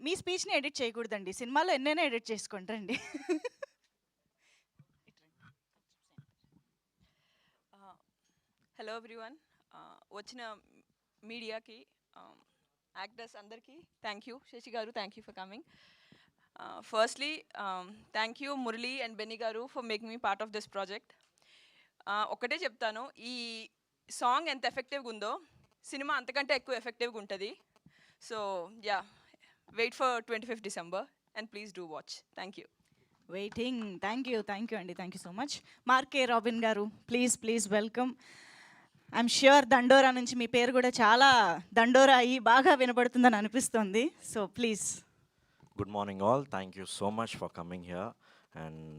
మీ స్పీచ్ని edit చేయకూడదండి, సినిమాలో ఎన్నైనా ఎడిట్ చేసుకుంటారండి. హలో ఎవ్రీవన్, వచ్చిన మీడియాకి, యాక్టర్స్ అందరికీ థ్యాంక్ యూ. శశి గారు, thank you for coming. Firstly thank you Murali and Benny గారు for making me part of this project. ఒకటే చెప్తాను, ఈ సాంగ్ ఎంత ఎఫెక్టివ్గా ఉందో సినిమా అంతకంటే ఎక్కువ ఎఫెక్టివ్గా ఉంటుంది. So yeah, wait for 25th December and please do watch. Thank you. Waiting. Thank you అండి, thank you so much. Mark K Robin గారు, please welcome. I'm sure Dandora నుంచి మీ పేరు కూడా చాలా దండోరా అయ్యి బాగా వినపడుతుందని అనిపిస్తుంది. So please. Good morning all. Thank you so much for coming here. And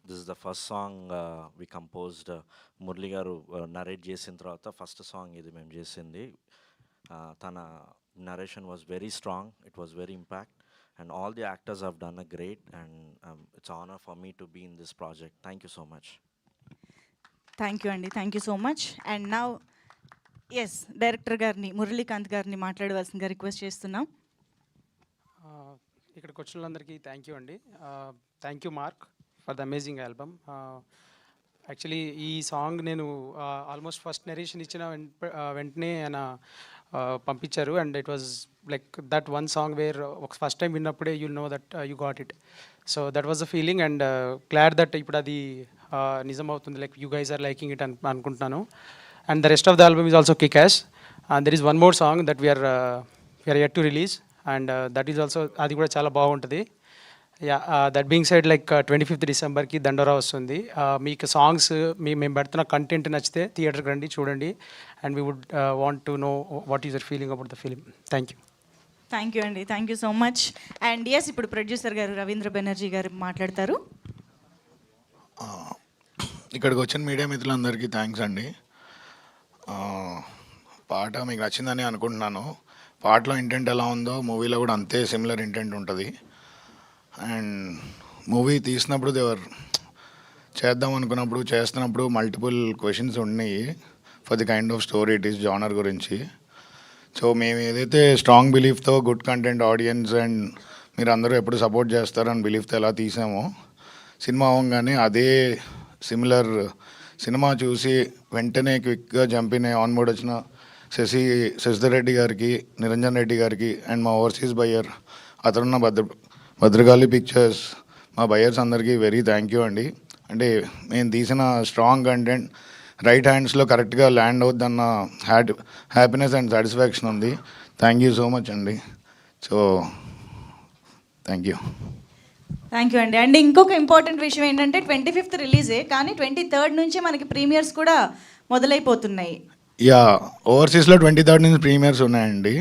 this is the first song we composed. Murli garu narrate చేసిన తర్వాత ఫస్ట్ సాంగ్ ఇది మేము చేసింది. తన narration was very strong. It was very impact. And all the actors have done a great. And it's an honor for me to be in this project. Thank you so much. Thank you అండి, thank you so much. And now yes, director గారిని మురళీకాంత్ గారిని మాట్లాడవలసిందిగా request చేస్తున్నాం. ఇక్కడికి వచ్చిన వాళ్ళందరికీ thank you అండి. Thank you Mark for the amazing album. Actually ఈ సాంగ్ నేను ఆల్మోస్ట్ ఫస్ట్ నెరేషన్ ఇచ్చిన వెంటనే ఆయన పంపించారు. And it was like that one song where first time విన్నప్పుడే you know that you got it. So that was the feeling. And glad that ఇప్పుడు అది నిజం అవుతుంది, like you guys are liking it అనుకుంటున్నాను. And the rest of the album is also kickass. And there is one more song that we're yet to release. And that is also, అది కూడా చాలా బాగుంటుంది. Yeah, that being side like 25th Decemberకి దండోరా వస్తుంది. మీకు songs మేము పెడుతున్న content నచ్చితే థియేటర్కి రండి, చూడండి. And we would want to know what is your feeling about the film. Thank you. Thank you అండి, thank you so much. And yes, ఇప్పుడు ప్రొడ్యూసర్ గారు రవీంద్ర బెనర్జీ గారు మాట్లాడతారు. ఇక్కడికి వచ్చిన మీడియా మిత్రులందరికీ థ్యాంక్స్ అండి. పాట మీకు నచ్చిందని అనుకుంటున్నాను. పాటలో ఇంటెంట్ ఎలా ఉందో మూవీలో కూడా అంతే సిమిలర్ ఇంటెంట్ ఉంటుంది. అండ్ మూవీ తీసినప్పుడు దేవర్ చేద్దాం అనుకున్నప్పుడు చేస్తున్నప్పుడు మల్టిపుల్ క్వశ్చన్స్ ఉన్నాయి for the kind of story it is genre గురించి. సో మేము ఏదైతే స్ట్రాంగ్ బిలీఫ్తో గుడ్ కంటెంట్ ఆడియన్స్ అండ్ మీరు అందరూ ఎప్పుడు సపోర్ట్ చేస్తారని బిలీఫ్తో ఎలా తీసామో, సినిమా అవ్వగానే అదే సిమిలర్ సినిమా చూసి వెంటనే క్విక్గా జంపిన ఆన్ బోర్డ్ వచ్చిన శశిధర్ రెడ్డి గారికి, నిరంజన్ రెడ్డి గారికి అండ్ మా ఓవర్సీస్ బయ్యర్ అతనున్న భద్రకాళి పిక్చర్స్, మా బయ్యర్స్ అందరికీ వెరీ థ్యాంక్ యూ అండి. అంటే మేము తీసిన స్ట్రాంగ్ కంటెంట్ రైట్ హ్యాండ్స్లో కరెక్ట్గా ల్యాండ్ అవుద్దన్న హ్యాపీనెస్ అండ్ సాటిస్ఫాక్షన్ ఉంది. థ్యాంక్ యూ సో మచ్ అండి. So thank you. Thank you అండి. అండ్ ఇంకొక ఇంపార్టెంట్ విషయం ఏంటంటే 25th రిలీజే, కానీ 23rd నుంచి మనకి ప్రీమియర్స్ కూడా మొదలైపోతున్నాయి. యా, ఓవర్సీస్లో 23rd నుంచి ప్రీమియర్స్ ఉన్నాయండి.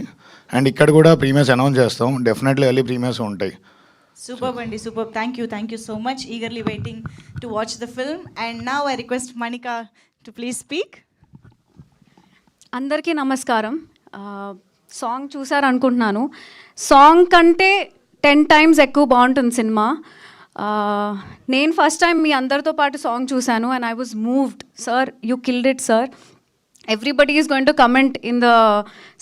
అండ్ ఇక్కడ కూడా ప్రీమియర్స్ అనౌన్స్ చేస్తాం. డెఫినెట్లీ ఎర్లీ ప్రీమియర్స్ ఉంటాయి. సూపర్ అండి, super. Thank you so much. Eagerly waiting to watch the film. And now I request Manika to please speak. అందరికీ నమస్కారం. సాంగ్ చూసారనుకుంటున్నాను. సాంగ్ కంటే 10 times ఎక్కువ బాగుంటుంది సినిమా. నేను ఫస్ట్ టైం మీ అందరితో పాటు సాంగ్ చూశాను and I was moved. Sir, you killed it sir. Everybody is going to comment in the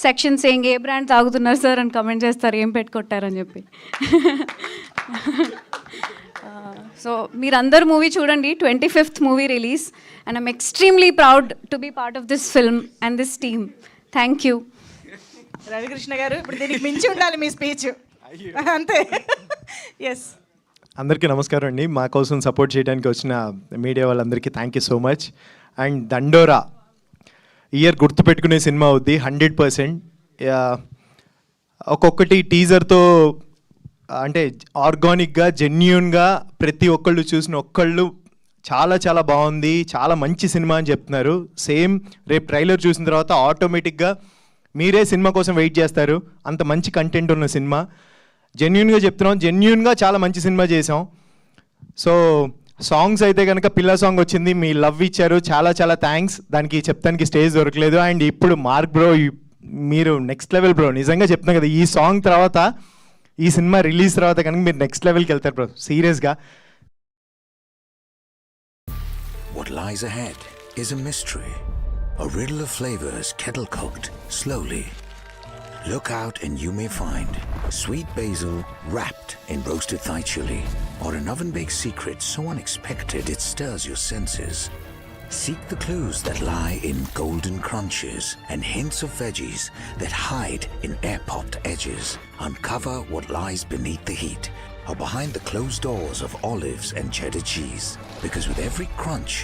section saying ఏ బ్రాండ్ తాగుతున్నారు సార్ అని కమెంట్ చేస్తారు, ఏం పెట్టుకొట్టారని చెప్పి. సో మీరందరూ మూవీ చూడండి. 25th movie release and I'm extremely proud to be part of this film and this team. Thank you. Ravikrishna గారు, ఇప్పుడు దీనికి మించి ఉండాలి మీ స్పీచ్, అంతే. ఎస్, అందరికీ నమస్కారం అండి. మా కోసం సపోర్ట్ చేయడానికి వచ్చిన మీడియా వాళ్ళందరికీ thank you so much. And దండోరా ఇయర్ గుర్తుపెట్టుకునే సినిమా అవుద్ది 100%. ఒక్కొక్కటి టీజర్తో అంటే ఆర్గానిక్గా జెన్యూన్గా ప్రతి ఒక్కళ్ళు చూసిన ఒక్కళ్ళు చాలా చాలా బాగుంది, చాలా మంచి సినిమా అని చెప్తున్నారు. సేమ్ రేపు ట్రైలర్ చూసిన తర్వాత ఆటోమేటిక్గా మీరే సినిమా కోసం వెయిట్ చేస్తారు. అంత మంచి కంటెంట్ ఉన్న సినిమా. జెన్యూన్గా చెప్తున్నాం, జెన్యూన్గా చాలా మంచి సినిమా చేసాం. సో సాంగ్స్ అయితే కనుక పిల్ల సాంగ్ వచ్చింది, మీ లవ్ ఇచ్చారు, చాలా చాలా థ్యాంక్స్. దానికి చెప్తానికి స్టేజ్ దొరకలేదు. అండ్ ఇప్పుడు మార్క్ బ్రో, మీరు నెక్స్ట్ లెవెల్ బ్రో. నిజంగా చెప్తున్నాను కదా, ఈ సాంగ్ తర్వాత ఈ సినిమా రిలీజ్ తర్వాత కనుక మీరు నెక్స్ట్ లెవెల్కి వెళ్తారు బ్రో, సీరియస్గా. What lies ahead is a mystery, a riddle of flavors kettle cooked slowly. Look out and you may find sweet basil wrapped in roasted Thai chili, or an oven-baked secret so unexpected it stirs your senses. Seek the clues that lie in golden crunches and hints of veggies that hide in air-popped edges. Uncover what lies beneath the heat or behind the closed doors of olives and cheddar cheese. Because with every crunch,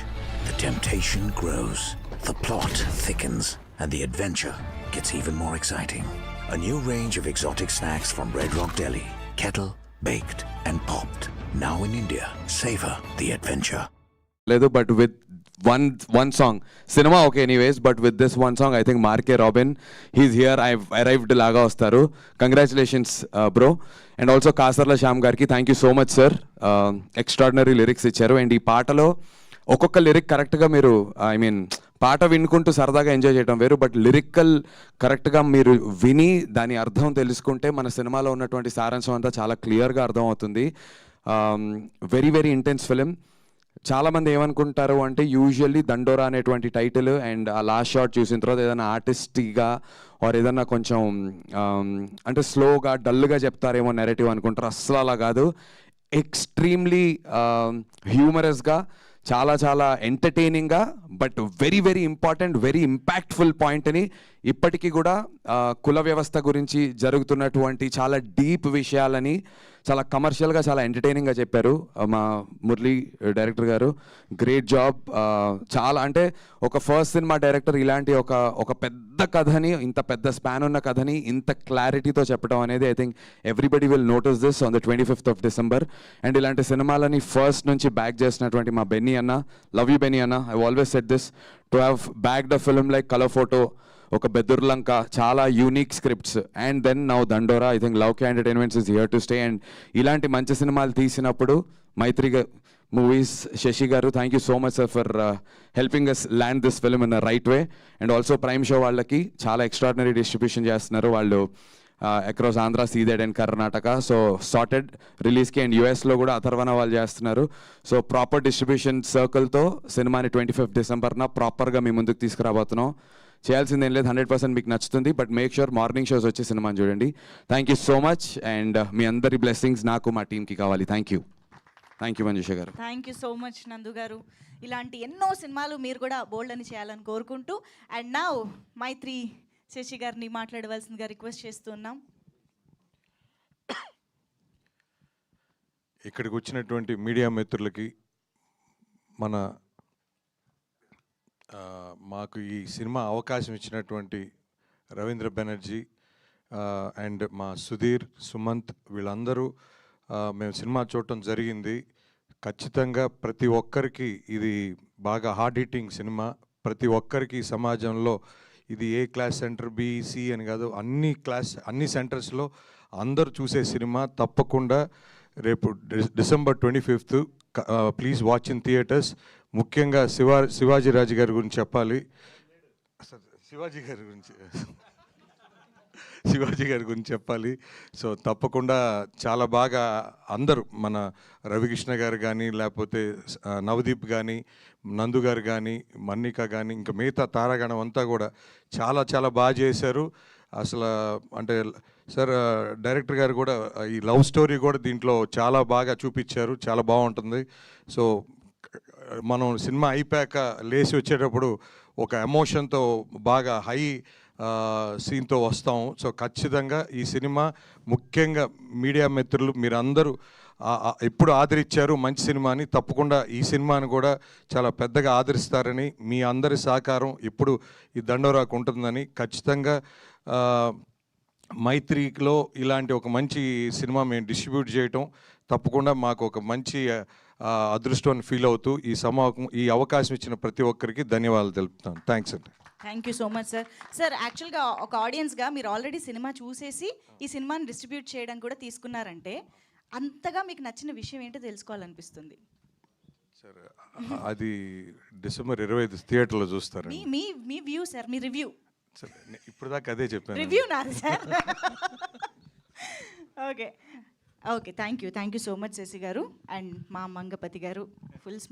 the temptation grows, the plot thickens, and the adventure gets even more exciting. A new range of exotic snacks from Red Rock Deli. Kettle, baked, and popped. Now in India. Savor the adventure. లేదు but with one song సినిమా okay anyways but with this one song I think Mark K Robin he's here I arrived లాగా వస్తారు. Congratulations bro. And also Kasarla Shyam గారికి thank you so much sir. Extraordinary lyrics ఇచ్చారు. And ఈ పాటలో ఒక్కొక్క lyric కరెక్ట్గా మీరు ఐ మీన్ పాట వినుకుంటూ సరదాగా ఎంజాయ్ చేయడం వేరు, బట్ లిరికల్ కరెక్ట్గా మీరు విని దాని అర్థం తెలుసుకుంటే మన సినిమాలో ఉన్నటువంటి సారాంశం అంతా చాలా క్లియర్గా అర్థం అవుతుంది. Very very intense film. చాలామంది ఏమనుకుంటారు అంటే యూజువల్లీ దండోరా అనేటువంటి టైటిల్ అండ్ ఆ లాస్ట్ షాట్ చూసిన తర్వాత ఏదైనా ఆర్టిస్టిక్గా ఆర్ ఏదన్నా కొంచెం అంటే స్లోగా డల్గా చెప్తారేమో నెరేటివ్ అనుకుంటారు. అస్సలు అలా కాదు. ఎక్స్ట్రీమ్లీ హ్యూమరస్గా, చాలా చాలా ఎంటర్టైనింగ్గా, but very very important, very impactful పాయింట్ని ఇప్పటికీ కూడా కుల వ్యవస్థ గురించి జరుగుతున్నటువంటి చాలా డీప్ విషయాలని చాలా కమర్షియల్గా చాలా ఎంటర్టైనింగ్గా చెప్పారు మా మురళీ డైరెక్టర్ గారు. Great job. చాలా అంటే ఒక ఫస్ట్ సినిమా డైరెక్టర్ ఇలాంటి ఒక పెద్ద కథని, ఇంత పెద్ద స్పాన్ ఉన్న కథని ఇంత క్లారిటీతో చెప్పడం అనేది I think everybody will notice this on the 25th of December. And ఇలాంటి సినిమాలని ఫస్ట్ నుంచి బ్యాక్ చేసినటువంటి మా బెన్నీ అన్న, లవ్ యూ బెన్నీ అన్న. I always said this to have backed a film like colour photo, ఒక బెదుర్లంక, చాలా unique scripts, and then now Dandora. I think love K entertainments is here to stay. And ఇలాంటి మంచి సినిమాలు తీసినప్పుడు Mythri movies Sasi గారు, thank you so much sir for helping us land this film in the right way. And also prime show వాళ్ళకి చాలా extraordinary distribution చేస్తున్నారు వాళ్ళు across Andhra, Ceded and Karnataka. So sorted రిలీజ్కి. అండ్ యూఎస్లో కూడా అథర్వన వాళ్ళు చేస్తున్నారు. సో ప్రాపర్ డిస్ట్రిబ్యూషన్ సర్కిల్తో సినిమాని 25th December ప్రాపర్గా మీ ముందుకు తీసుకురాబోతున్నాం. చేయాల్సిందేం లేదు, 100% మీకు నచ్చుతుంది. But make sure morning shows వచ్చి సినిమాని చూడండి. Thank you so much. And మీ అందరి బ్లెస్సింగ్స్ నాకు మా టీంకి కావాలి. థ్యాంక్ యూ మంజుష గారు. థ్యాంక్ యూ సో మచ్ నందు గారు. ఇలాంటి ఎన్నో సినిమాలు మీరు కూడా బోల్డ్ అని చేయాలని కోరుకుంటూ, అండ్ నౌ మైత్రి శశి గారిని మాట్లాడవలసిందిగా రిక్వెస్ట్ చేస్తున్నాం. ఇక్కడికి వచ్చినటువంటి మీడియా మిత్రులకి, మాకు ఈ సినిమా అవకాశం ఇచ్చినటువంటి రవీంద్ర బెనర్జీ అండ్ మా సుధీర్, సుమంత్, వీళ్ళందరూ మేము సినిమా చూడటం జరిగింది. ఖచ్చితంగా ప్రతి ఒక్కరికి ఇది బాగా హార్డ్ హిట్టింగ్ సినిమా. ప్రతి ఒక్కరికి సమాజంలో ఇది ఏ క్లాస్ సెంటర్, బీసీ అని కాదు, అన్ని సెంటర్స్లో అందరూ చూసే సినిమా. తప్పకుండా రేపు December 25th please watch in theatres. ముఖ్యంగా శివాజీ రాజు గారి గురించి చెప్పాలి. శివాజీ గారి గురించి చెప్పాలి. సో తప్పకుండా చాలా బాగా అందరూ, మన రవికృష్ణ గారు కానీ, లేకపోతే నవదీప్ కానీ, నందు గారు కానీ, మన్నిక కానీ, ఇంకా మిగతా తారాగణం అంతా కూడా చాలా చాలా బాగా చేశారు. అసలు అంటే సార్ డైరెక్టర్ గారు కూడా ఈ లవ్ స్టోరీ కూడా దీంట్లో చాలా బాగా చూపించారు. చాలా బాగుంటుంది. సో మనం సినిమా అయిపోయాక లేచి వచ్చేటప్పుడు ఒక ఎమోషన్తో బాగా హై సీన్తో వస్తాం. సో ఖచ్చితంగా ఈ సినిమా, ముఖ్యంగా మీడియా మిత్రులు మీరందరూ ఎప్పుడు ఆదరించారు మంచి సినిమాని, తప్పకుండా ఈ సినిమాని కూడా చాలా పెద్దగా ఆదరిస్తారని, మీ అందరి సహకారం ఇప్పుడు ఈ దండోరాకు ఉంటుందని, ఖచ్చితంగా మైత్రిలో ఇలాంటి ఒక మంచి సినిమా మేము డిస్ట్రిబ్యూట్ చేయటం తప్పకుండా మాకు ఒక మంచి అదృష్టాన్ని ఫీల్ అవుతూ ఈ అవకాశం ఇచ్చిన ప్రతి ఒక్కరికి ధన్యవాదాలు తెలుపుతాను. థ్యాంక్స్ అండి. Thank you so much sir. Sir యాక్చువల్గా ఒక ఆడియన్స్గా మీరు ఆల్రెడీ సినిమా చూసేసి ఈ సినిమాని డిస్ట్రిబ్యూట్ చేయడం కూడా తీసుకున్నారంటే అంతగా మీకు నచ్చిన విషయం ఏంటో తెలుసుకోవాలనిపిస్తుంది. సార్ అది December 25 థియేటర్లో చూస్తారు. మీ వ్యూ సార్, మీ రివ్యూ. సరే ఇప్పుడు దాకా అదే చెప్పాను. రివ్యూ నాది sir. Okay thank you so much Shashi గారు అండ్ మా మంగపతి గారు. ఫుల్